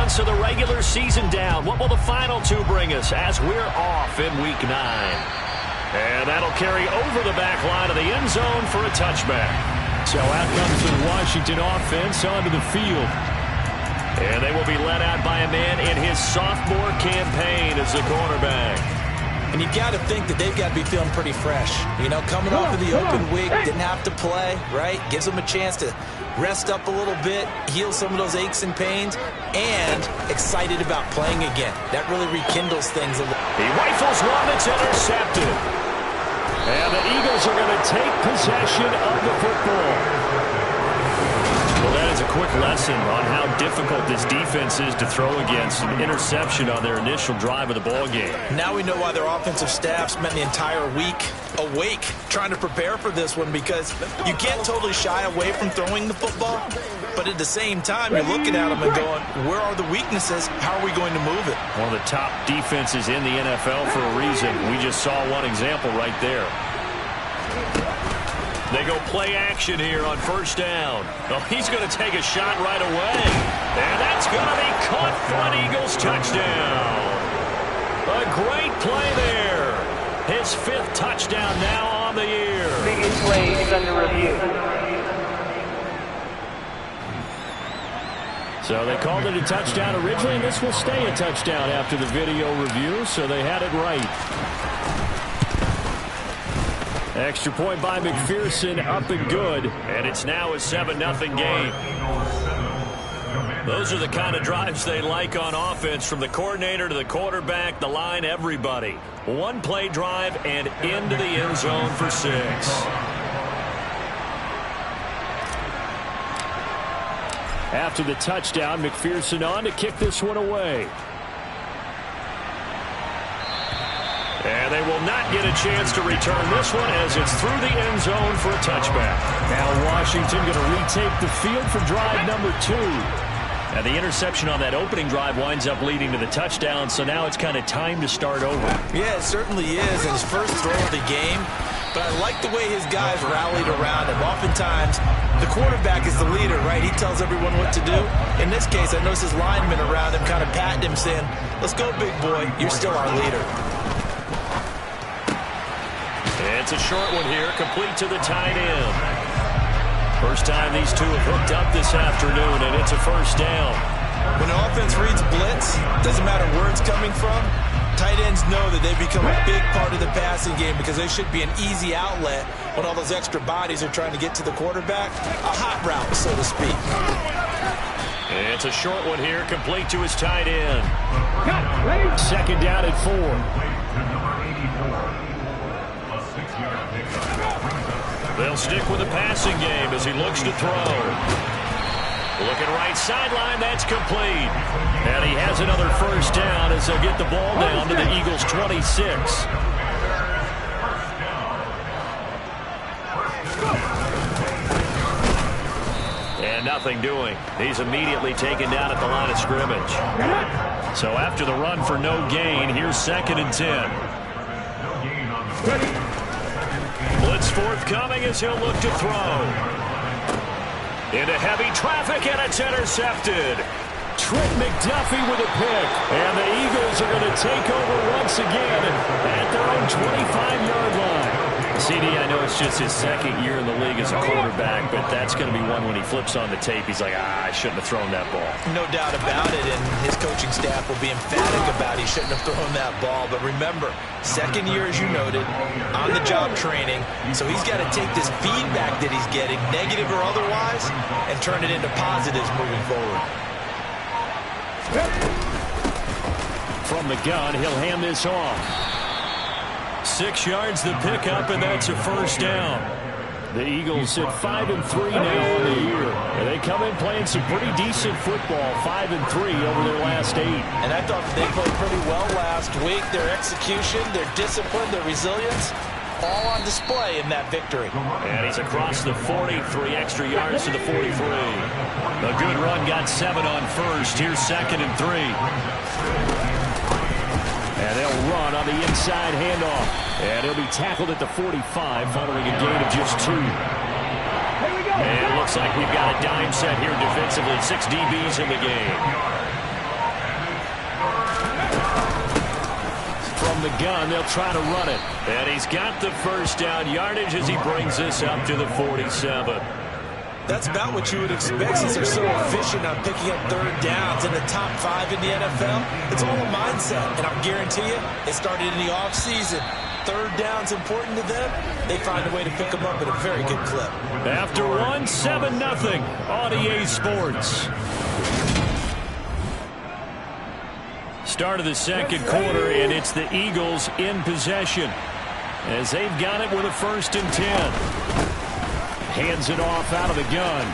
months of the regular season down. What will the final two bring us as we're off in Week 9? And that'll carry over the back line of the end zone for a touchback. So out comes the Washington offense onto the field. And they will be led out by a man in his sophomore campaign as the cornerback. And you've got to think that they've got to be feeling pretty fresh. You know, coming off of the open week, didn't have to play, right? Gives them a chance to rest up a little bit, heal some of those aches and pains, and excited about playing again. That really rekindles things a little. He rifles one that's intercepted. And the Eagles are going to take possession of the football. Well, that is a quick lesson on how difficult this defense is to throw against. An interception on their initial drive of the ball game. Now we know why their offensive staff spent the entire week awake trying to prepare for this one, because you can't totally shy away from throwing the football, but at the same time you're looking at them and going, where are the weaknesses? How are we going to move it? One of the top defenses in the NFL for a reason. We just saw one example right there. They go play action here on first down. Oh, he's going to take a shot right away. And that's going to be caught for an Eagles touchdown. A great play there. His 5th touchdown now on the year. Biggest play is under review. So they called it a touchdown originally, and this will stay a touchdown after the video review, so they had it right. Extra point by McPherson, up and good. And it's now a 7-0 game. Those are the kind of drives they like on offense, from the coordinator to the quarterback, the line, everybody. One play drive and into the end zone for 6. After the touchdown, McPherson on to kick this one away. And they will not get a chance to return this one as it's through the end zone for a touchback. Now Washington going to retake the field for drive number 2. And the interception on that opening drive winds up leading to the touchdown, so now it's kind of time to start over. Yeah, it certainly is. And his first throw of the game. But I like the way his guys rallied around him. Oftentimes, the quarterback is the leader, right? He tells everyone what to do. In this case, I noticed his linemen around him kind of patting him, saying, let's go, big boy. You're still our leader. It's a short one here, complete to the tight end. First time these two have hooked up this afternoon, and it's a first down. When the offense reads blitz, doesn't matter where it's coming from, tight ends know that they become a big part of the passing game, because they should be an easy outlet when all those extra bodies are trying to get to the quarterback. A hot route, so to speak. It's a short one here, complete to his tight end. Second down at 4. They'll stick with the passing game as he looks to throw. Looking right sideline, that's complete. And he has another first down as they'll get the ball down to the Eagles' 26. And nothing doing. He's immediately taken down at the line of scrimmage. So after the run for no gain, here's 2nd and 10. Blitz forthcoming as he'll look to throw. Into heavy traffic, and it's intercepted. Trent McDuffie with a pick. And the Eagles are going to take over once again at their own 25-yard line. CD, I know it's just his 2nd year in the league as a quarterback, but that's going to be one when he flips on the tape. He's like, I shouldn't have thrown that ball. No doubt about it, and his coaching staff will be emphatic about he shouldn't have thrown that ball. But remember, 2nd year, as you noted, on-the-job training, so he's got to take this feedback that he's getting, negative or otherwise, and turn it into positives moving forward. From the gun, he'll hand this off. 6 yards the pickup, and that's a first down. The Eagles sit 5-3 now on the year. And they come in playing some pretty decent football, 5-3 over their last 8. And I thought they played pretty well last week. Their execution, their discipline, their resilience, all on display in that victory. And he's across the 40, 3 extra yards to the 43. A good run, got 7 on first. Here's 2nd and 3. And they'll run on the inside handoff. And he'll be tackled at the 45 following a gain of just 2. And it looks like we've got a dime set here defensively. 6 DBs in the game. the gun, they'll try to run it. And he's got the first down yardage as he brings this up to the 47. That's about what you would expect since they're so efficient on picking up third downs in the top 5 in the NFL. It's all a mindset, and I'll guarantee you it started in the offseason. Third down's important to them. They find a way to pick them up at a very good clip. After 7-0 on EA Sports. Start of the second quarter, and it's the Eagles in possession as they've got it with a 1st and 10. Hands it off out of the gun.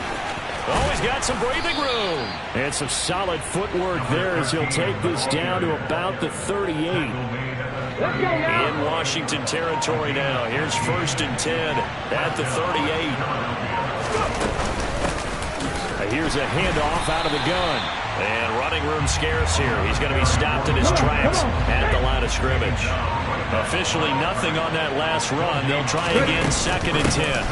Oh, he's got some breathing room. And some solid footwork there as he'll take this down to about the 38. In Washington territory now. Here's 1st and 10 at the 38. Here's a handoff out of the gun. And running room scarce here. He's going to be stopped in his tracks at the line of scrimmage. Officially nothing on that last run. They'll try again 2nd and 10.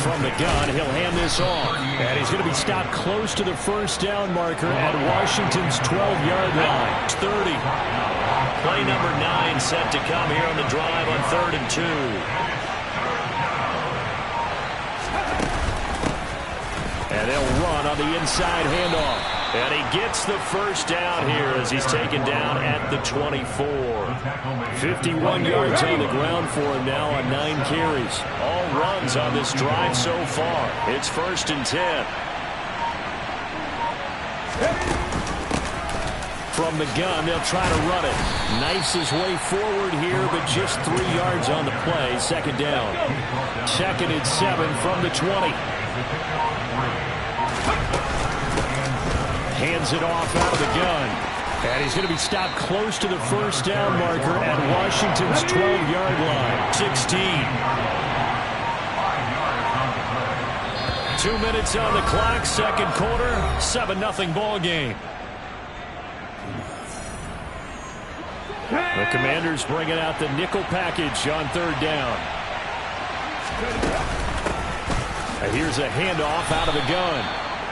From the gun, he'll hand this off. And he's going to be stopped close to the first down marker at Washington's 12-yard line. 30. Play number 9 set to come here on the drive on 3rd and 2. And they'll run on the inside handoff. And he gets the first down here as he's taken down at the 24. 51 yards on the ground for him now on 9 carries. All runs on this drive so far. It's 1st and 10. From the gun, they'll try to run it. Knifes his way forward here, but just 3 yards on the play. 2nd down. 2nd and 7 from the 20. Hands it off out of the gun. And he's going to be stopped close to the first down marker at Washington's 12-yard line. 16. 2 minutes on the clock, second quarter, 7-0 ball game. The Commanders bringing out the nickel package on 3rd down. Here's a handoff out of the gun.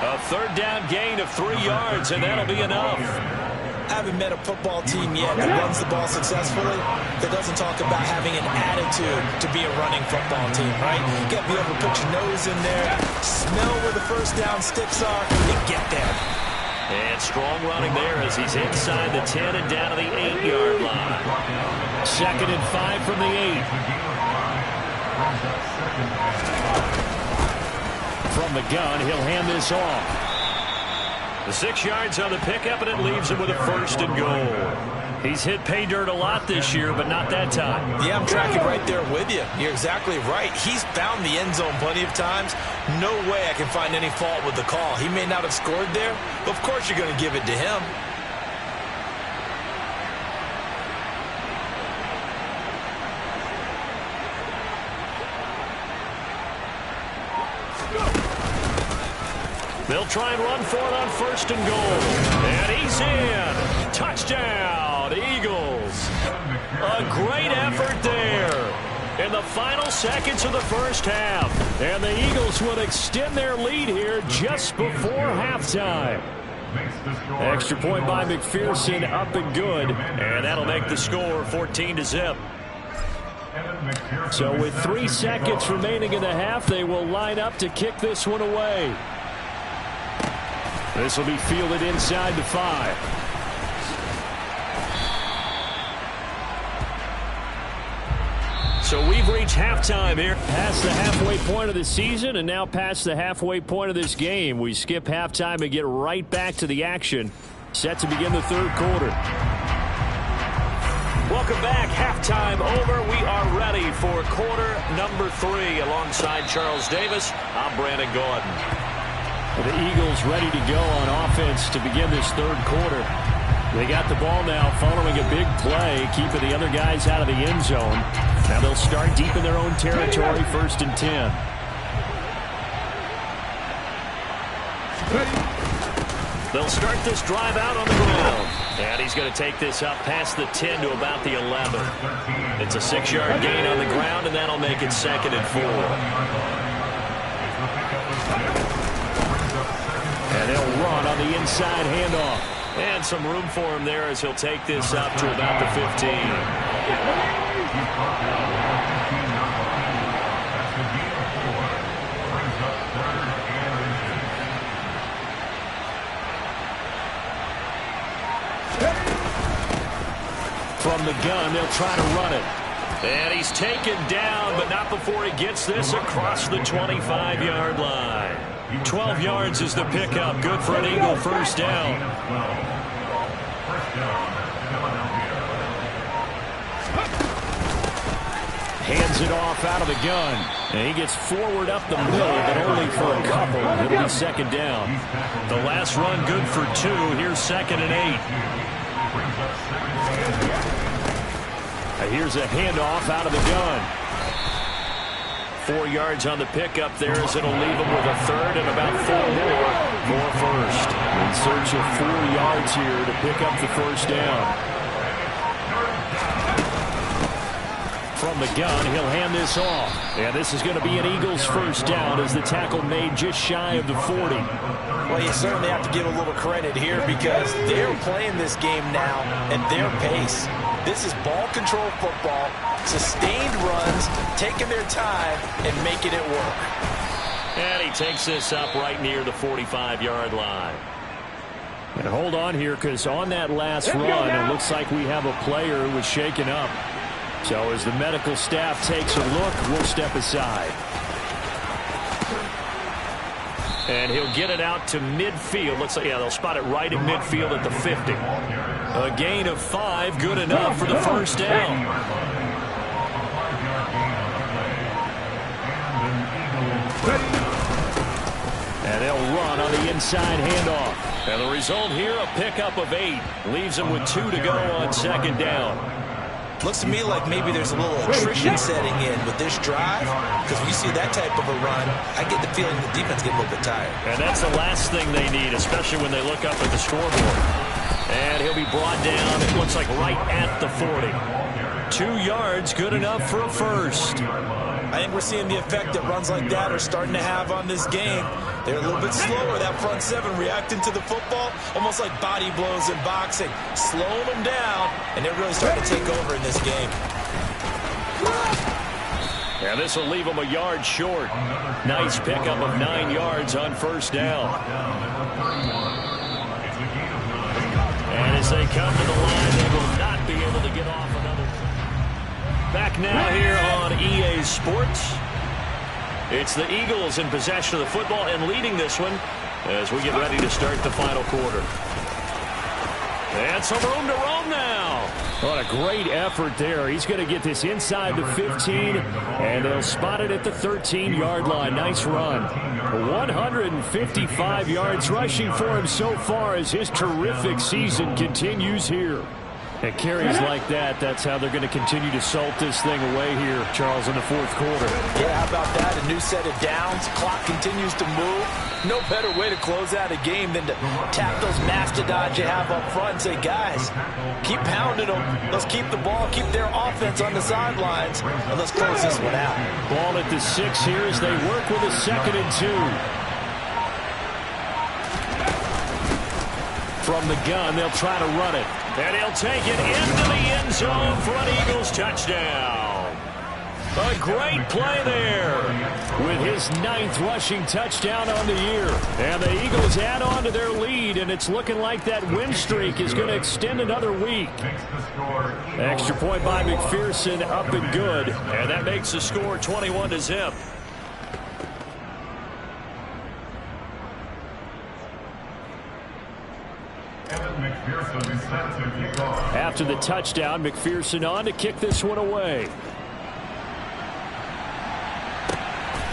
A 3rd down gain of 3 yards, and that'll be enough. I haven't met a football team yet that runs the ball successfully that doesn't talk about having an attitude to be a running football team, right? You got to be able to put your nose in there, smell where the first down sticks are, and get there. And strong running there as he's inside the 10 and down to the 8-yard line. 2nd and 5 from the 8. From the gun, he'll hand this off. The 6 yards on the pickup, and it leaves him with a 1st and goal. He's hit pay dirt a lot this year, but not that time. Yeah, I'm tracking right there with you. You're exactly right. He's found the end zone plenty of times. No way I can find any fault with the call. He may not have scored there, but of course you're going to give it to him. They'll try and run for it on 1st and goal. And he's in. Touchdown, Eagles. A great effort there in the final seconds of the first half. And the Eagles will extend their lead here just before halftime. Extra point by McPherson, up and good. And that'll make the score 14-0. So with 3 seconds remaining in the half, they will line up to kick this one away. This will be fielded inside the 5. So we've reached halftime here. Past the halfway point of the season and now past the halfway point of this game. We skip halftime and get right back to the action. Set to begin the 3rd quarter. Welcome back. Halftime over. We are ready for quarter number 3. Alongside Charles Davis, I'm Brandon Gordon. The Eagles ready to go on offense to begin this 3rd quarter. They got the ball now following a big play, keeping the other guys out of the end zone. Now they'll start deep in their own territory, 1st and 10. They'll start this drive out on the ground. And he's going to take this up past the 10 to about the 11. It's a 6-yard gain on the ground, and that'll make it 2nd and 4. And they'll run on the inside handoff. And some room for him there as he'll take this up to about the 15. From the gun, they'll try to run it. And he's taken down, but not before he gets this across the 25-yard line. 12 yards is the pickup. Good for an Eagle first down. Hands it off out of the gun. And he gets forward up the middle, but only for a couple. It'll be second down. The last run good for 2. Here's 2nd and 8. Here's a handoff out of the gun. 4 yards on the pickup there as it'll leave him with a third and about 4 more for first. In search of 4 yards here to pick up the first down. From the gun, he'll hand this off. And this is going to be an Eagles first down as the tackle made just shy of the 40. Well, you certainly have to give a little credit here because they're playing this game now at their pace. This is ball control football, sustained runs, taking their time and making it work. And he takes this up right near the 45-yard line. And hold on here because on that last run, it looks like we have a player who was shaken up. So as the medical staff takes a look, we'll step aside. And he'll get it out to midfield. Looks like, yeah, they'll spot it right in midfield at the 50. A gain of 5, good enough for the first down. And they'll run on the inside handoff. And the result here, a pickup of 8. Leaves them with 2 to go on second down. Looks to me like maybe there's a little attrition setting in with this drive because when you see that type of a run, I get the feeling the defense get a little bit tired. And that's the last thing they need, especially when they look up at the scoreboard. And he'll be brought down, it looks like right at the 40. 2 yards, good enough for a first. I think we're seeing the effect that runs like that are starting to have on this game. They're a little bit slower, that front 7 reacting to the football, almost like body blows in boxing, slowing them down, and they're really starting to take over in this game. And this will leave them a yard short. Nice pickup of 9 yards on first down. And as they come to the line, they will not be able to get off another. Back now here on EA Sports. It's the Eagles in possession of the football and leading this one as we get ready to start the final quarter. And some room to roam now. What a great effort there. He's going to get this inside the 15, and they'll spot it at the 13-yard line. Nice run. 155 yards rushing for him so far as his terrific season continues here. And carries like that, that's how they're going to continue to salt this thing away here, Charles, in the fourth quarter. Yeah, how about that? A new set of downs. Clock continues to move. No better way to close out a game than to tap those mastodons you have up front and say, guys, keep pounding them. Let's keep the ball, keep their offense on the sidelines, and let's close this one out. Ball at the 6 here as they work with a 2nd and 2. From the gun, they'll try to run it. And he'll take it into the end zone for an Eagles touchdown. A great play there with his 9th rushing touchdown on the year. And the Eagles add on to their lead, and it's looking like that win streak is going to extend another week. Extra point by McPherson, up and good. And that makes the score 21-0. After the touchdown, McPherson on to kick this one away.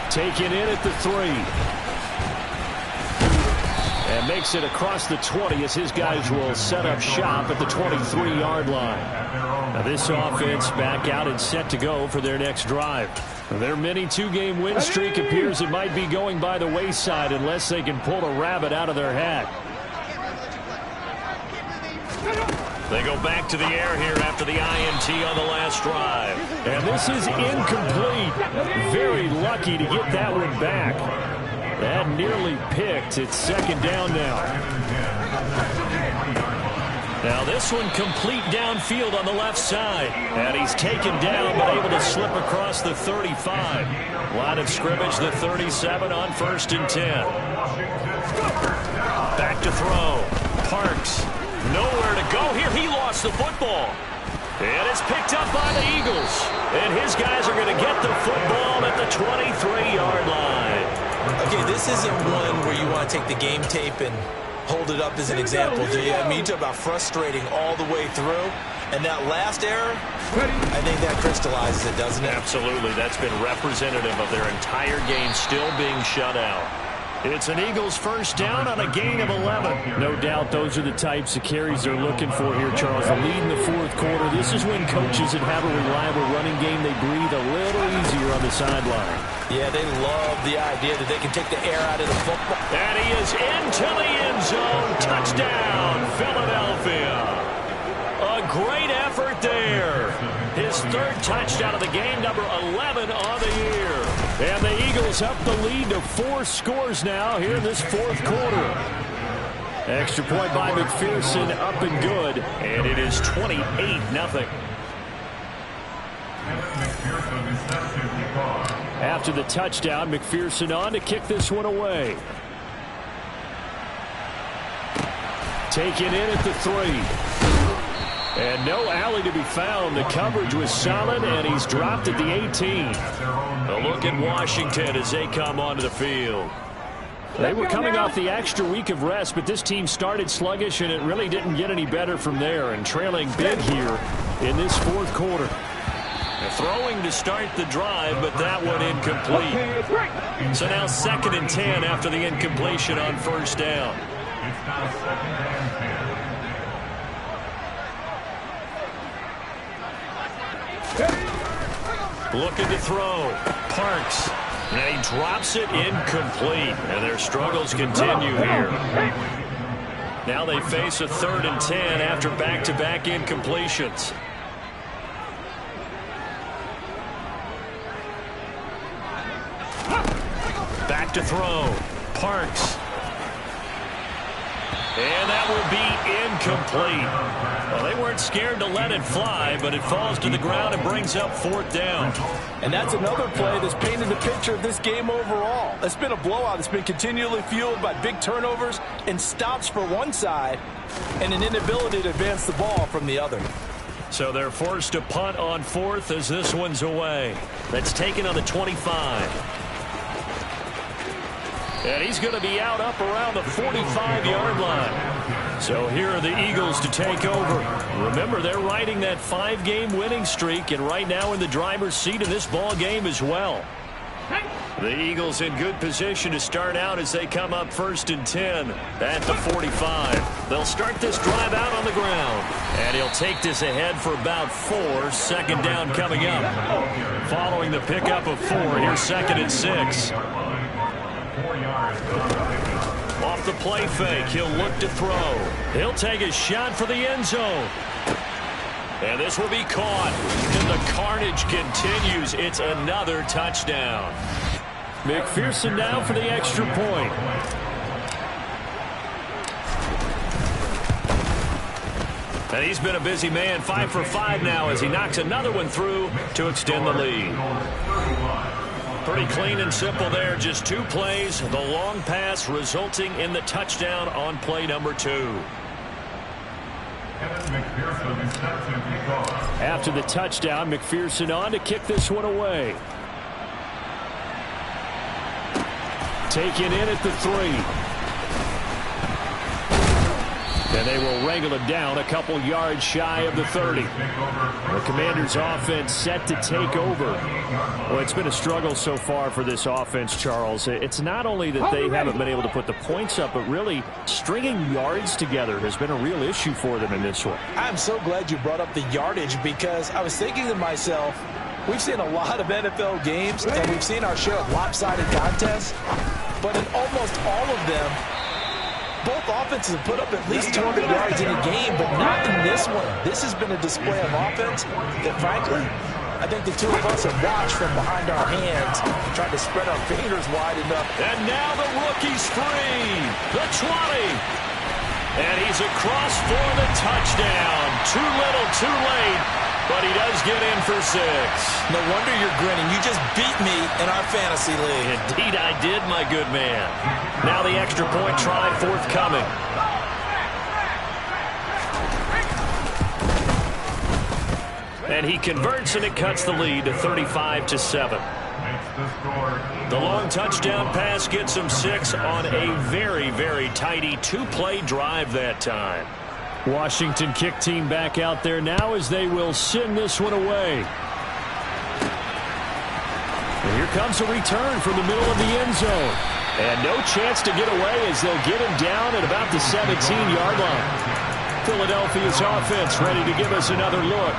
Taken in at the 3. And makes it across the 20 as his guys will set up shop at the 23-yard line. Now this offense back out and set to go for their next drive. Their mini 2-game win streak appears it might be going by the wayside unless they can pull a rabbit out of their hat. They go back to the air here after the INT on the last drive. And this is incomplete. Very lucky to get that one back. That nearly picked. It's second down now. Now this one complete downfield on the left side. And he's taken down but able to slip across the 35. Line of scrimmage, the 37 on 1st and 10. Back to throw. Parks. Nowhere to go here. He lost the football. And it's picked up by the Eagles. And his guys are going to get the football at the 23-yard line. Okay, this isn't one where you want to take the game tape and hold it up as an example, do you? I mean, you talk about frustrating all the way through. And that last error, I think that crystallizes it, doesn't it? Absolutely. That's been representative of their entire game still being shut out. It's an Eagles first down on a gain of 11. No doubt those are the types of carries they're looking for here, Charles. The lead in the 4th quarter. This is when coaches that have a reliable running game, they breathe a little easier on the sideline. Yeah, they love the idea that they can take the air out of the football. And he is into the end zone. Touchdown, Philadelphia. A great effort there. His 3rd touchdown of the game, number 11 on the year. And the Eagles up the lead to 4 scores now here in this 4th quarter. Extra point by McPherson, up and good. And it is 28-0. After the touchdown, McPherson on to kick this one away. Taken in at the 3. And no alley to be found. The coverage was solid, and he's dropped at the 18. A look at Washington as they come onto the field. They were coming off the extra week of rest, but this team started sluggish, and it really didn't get any better from there. And trailing big here in this 4th quarter. Throwing to start the drive, but that one incomplete. So now 2nd and 10 after the incompletion on 1st down. It's now 2nd and 10. Looking to throw. Parks. And he drops it incomplete. And their struggles continue here. Now they face a 3rd and 10 after back-to-back incompletions. Back to throw. Parks. And that will be incomplete. Well, they weren't scared to let it fly, but it falls to the ground and brings up 4th down. And that's another play that's painted the picture of this game overall. It's been a blowout. It's been continually fueled by big turnovers and stops for one side and an inability to advance the ball from the other. So they're forced to punt on 4th as this one's away. That's taken on the 25. And he's going to be out up around the 45-yard line. So here are the Eagles to take over. Remember, they're riding that 5-game winning streak, and right now in the driver's seat in this ball game as well. The Eagles in good position to start out as they come up 1st and 10 at the 45. They'll start this drive out on the ground. And he'll take this ahead for about 4. 2nd down coming up. Following the pickup of 4, here's 2nd and 6. Off the play fake, he'll look to throw. He'll take a shot for the end zone. And this will be caught. And the carnage continues. It's another touchdown. McPherson now for the extra point. And he's been a busy man. 5 for 5 now as he knocks another one through to extend the lead. Pretty clean and simple there. Just 2 plays. The long pass resulting in the touchdown on play number 2. After the touchdown, McPherson on to kick this one away. Taken in at the 3. And they will wrangle it down a couple yards shy of the 30. The Commanders' offense set to take over. Well, it's been a struggle so far for this offense, Charles. It's not only that they haven't been able to put the points up, but really stringing yards together has been a real issue for them in this one. I'm so glad you brought up the yardage because I was thinking to myself, we've seen a lot of NFL games and we've seen our share of lopsided contests, but in almost all of them, both offenses have put up at least 200 yards in a game, but not in this one. This has been a display of offense that, frankly, I think the two of us have watched from behind our hands, trying to spread our fingers wide enough. And now the rookie's free. The 20. And he's across for the touchdown. Too little, too late, but he does get in for 6. No wonder you're grinning. You just beat me in our fantasy league. Indeed I did, my good man. Now the extra point try forthcoming. And he converts, and it cuts the lead to 35-7. The long touchdown pass gets him 6 on a very, very tidy 2-play drive that time. Washington kick team back out there now as they will send this one away. And here comes a return from the middle of the end zone. And no chance to get away as they'll get him down at about the 17-yard line. Philadelphia's offense ready to give us another look.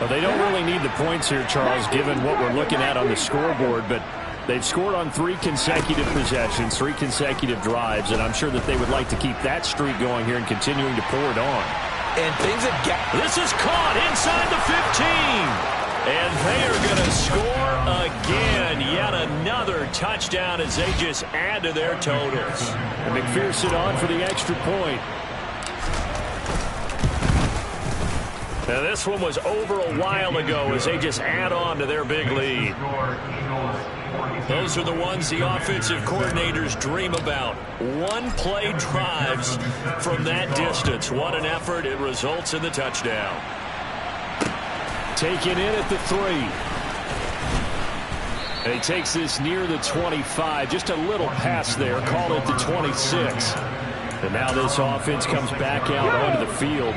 Well, they don't really need the points here, Charles, given what we're looking at on the scoreboard, but they've scored on 3 consecutive possessions, 3 consecutive drives, and I'm sure that they would like to keep that streak going here and continuing to pour it on. And things have got... This is caught inside the 15. And they are going to score again. Yet another touchdown as they just add to their totals. And McPherson on for the extra point. Now this one was over a while ago as they just add on to their big lead. Those are the ones the offensive coordinators dream about. 1-play drives from that distance. What an effort. It results in the touchdown. Taken in at the 3. And he takes this near the 25. Just a little pass there. Call it the 26. And now this offense comes back out onto the field.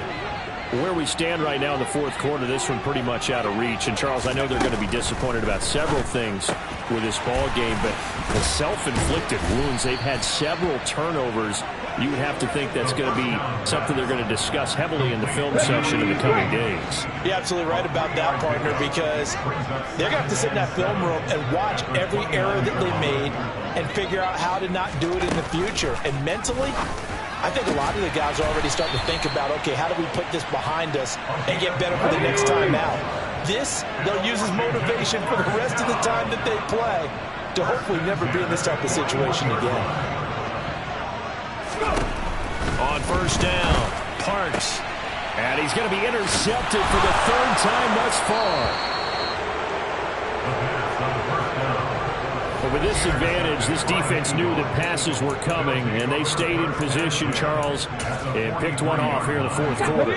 Where we stand right now in the fourth quarter, this one pretty much out of reach. And, Charles, I know they're going to be disappointed about several things with this ball game, but the self-inflicted wounds, they've had several turnovers. You would have to think that's going to be something they're going to discuss heavily in the film section in the coming days. You're absolutely right about that, partner, because they're going to have to sit in that film room and watch every error that they made and figure out how to not do it in the future. And mentally, I think a lot of the guys are already starting to think about, okay, how do we put this behind us and get better for the next time out? This, they'll use as motivation for the rest of the time that they play to hopefully never be in this type of situation again. On first down, Parks. And he's going to be intercepted for the 3rd time thus far. But with this advantage, this defense knew that passes were coming, and they stayed in position, Charles, and picked one off here in the fourth quarter.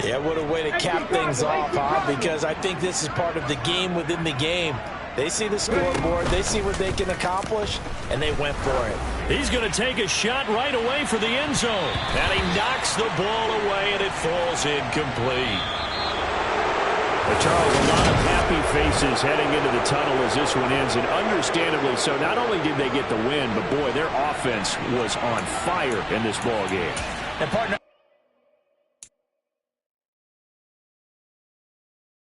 Yeah, what a way to cap things off, huh? Because I think this is part of the game within the game. They see the scoreboard, they see what they can accomplish, and they went for it. He's going to take a shot right away for the end zone. And he knocks the ball away, and it falls incomplete. But Charles, a lot of happy faces heading into the tunnel as this one ends, and understandably so. Not only did they get the win, but boy, their offense was on fire in this ball game. And partner,